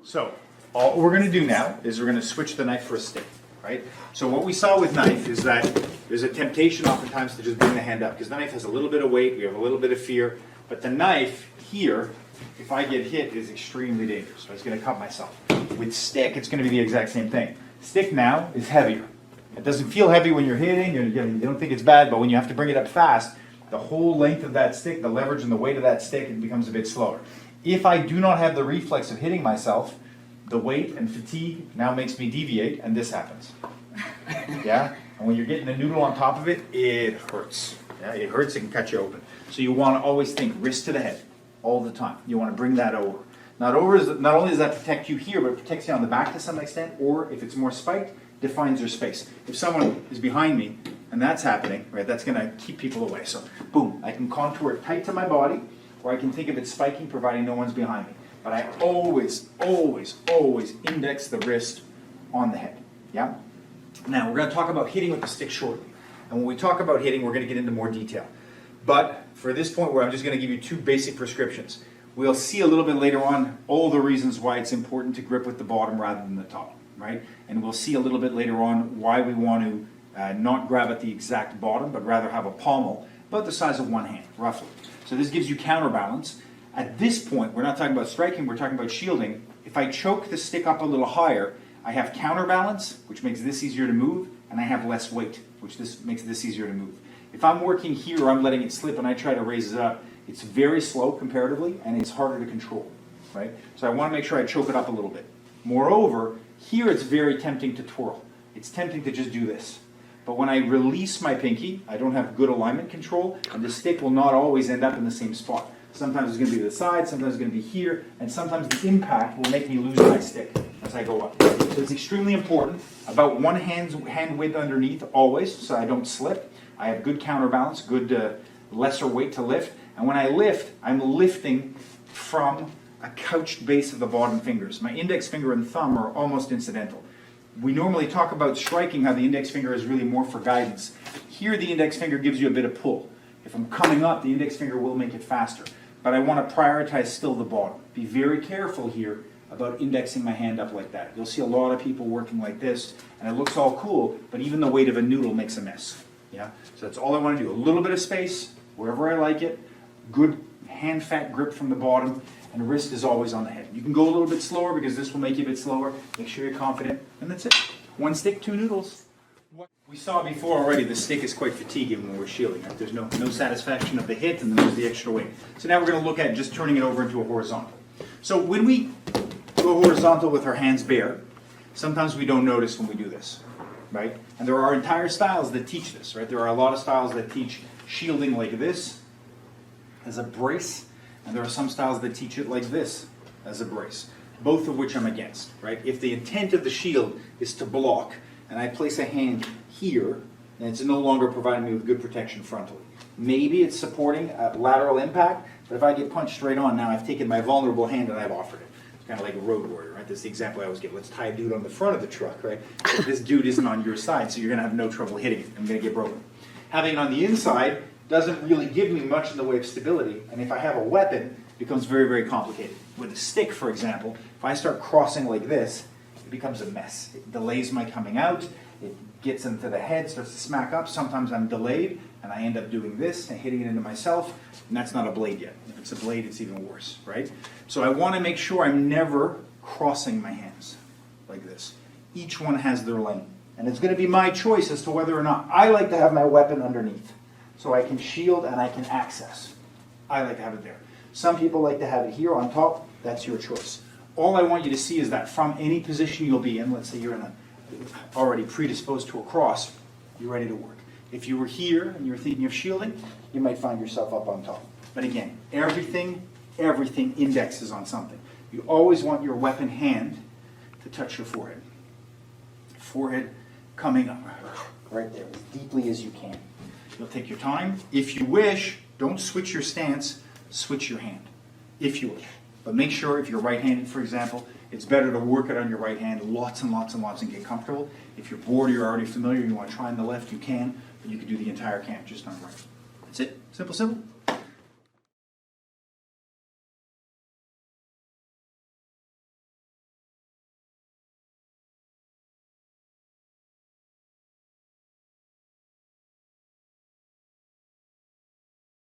So all we're going to do now is we're going to switch the knife for a stick, right? So what we saw with knife is that there's a temptation oftentimes to just bring the hand up because the knife has a little bit of weight, we have a little bit of fear, but the knife here, if I get hit, is extremely dangerous. So it's going to cut myself. With stick, it's going to be the exact same thing. Stick now is heavier. It doesn't feel heavy when you're hitting, you don't think it's bad, but when you have to bring it up fast, the whole length of that stick, the leverage and the weight of that stick, it becomes a bit slower. If I do not have the reflex of hitting myself, the weight and fatigue now makes me deviate, and this happens. Yeah? And when you're getting the noodle on top of it, it hurts. Yeah? It hurts, it can cut you open. So you want to always think wrist to the head all the time. You want to bring that over. Not only does that protect you here, but it protects you on the back to some extent, or if it's more spiked, defines your space. If someone is behind me and that's happening, right, that's going to keep people away. So boom, I can contour it tight to my body, or I can think of it spiking providing no one's behind me. But I always, always, always index the wrist on the head. Yeah? Now we're going to talk about hitting with the stick shortly. And when we talk about hitting, we're going to get into more detail. But for this point where I'm just going to give you two basic prescriptions, we'll see a little bit later on all the reasons why it's important to grip with the bottom rather than the top, right? And we'll see a little bit later on why we want to not grab at the exact bottom, but rather have a pommel about the size of one hand, roughly. So this gives you counterbalance. At this point, we're not talking about striking, we're talking about shielding. If I choke the stick up a little higher, I have counterbalance, which makes this easier to move, and I have less weight, which makes this easier to move. If I'm working here, I'm letting it slip, and I try to raise it up, it's very slow comparatively, and it's harder to control, right? So I want to make sure I choke it up a little bit. Moreover, here it's very tempting to twirl. It's tempting to just do this. But when I release my pinky, I don't have good alignment control, and the stick will not always end up in the same spot. Sometimes it's going to be to the side, sometimes it's going to be here, and sometimes the impact will make me lose my stick as I go up. So it's extremely important. About one hand width underneath always, so I don't slip. I have good counterbalance, good lesser weight to lift. And when I lift, I'm lifting from a couched base of the bottom fingers. My index finger and thumb are almost incidental. We normally talk about striking, how the index finger is really more for guidance. Here the index finger gives you a bit of pull. If I'm coming up, the index finger will make it faster. But I want to prioritize still the bottom. Be very careful here about indexing my hand up like that. You'll see a lot of people working like this, and it looks all cool, but even the weight of a noodle makes a mess. Yeah? So that's all I want to do. A little bit of space, wherever I like it, good hand fat grip from the bottom, and the wrist is always on the head. You can go a little bit slower because this will make you a bit slower. Make sure you're confident, and that's it. One stick, two noodles. What we saw before already, the stick is quite fatiguing when we're shielding. Right? There's no satisfaction of the hit, and then there's the extra weight. So now we're going to look at just turning it over into a horizontal. So when we go horizontal with our hands bare, sometimes we don't notice when we do this, right? And there are entire styles that teach this, right? There are a lot of styles that teach shielding like this as a brace, and there are some styles that teach it like this as a brace, both of which I'm against, right? If the intent of the shield is to block, and I place a hand here, and it's no longer providing me with good protection frontally. Maybe it's supporting a lateral impact, but if I get punched straight on, now I've taken my vulnerable hand and I've offered it. It's kind of like a road warrior, right? That's the example I always give. Let's tie a dude on the front of the truck, right? But this dude isn't on your side, so you're going to have no trouble hitting it. I'm going to get broken. Having it on the inside doesn't really give me much in the way of stability, and if I have a weapon, it becomes very, very complicated. With a stick, for example, if I start crossing like this, it becomes a mess. It delays my coming out, it gets into the head, starts to smack up. Sometimes I'm delayed, and I end up doing this and hitting it into myself, and that's not a blade yet. If it's a blade, it's even worse, right? So I want to make sure I'm never crossing my hands like this. Each one has their lane, and it's going to be my choice as to whether or not I like to have my weapon underneath, so I can shield and I can access. I like to have it there. Some people like to have it here on top. That's your choice. All I want you to see is that from any position you'll be in, let's say you're in already predisposed to a cross, you're ready to work. If you were here and you're thinking of shielding, you might find yourself up on top. But again, everything indexes on something. You always want your weapon hand to touch your forehead. Forehead coming up, right there, as deeply as you can. You'll take your time. If you wish, don't switch your stance, switch your hand, if you wish. But make sure if you're right-handed, for example, it's better to work it on your right hand lots and lots and lots and get comfortable. If you're bored or you're already familiar, you want to try on the left, you can, but you can do the entire camp just on right. That's it. Simple, simple.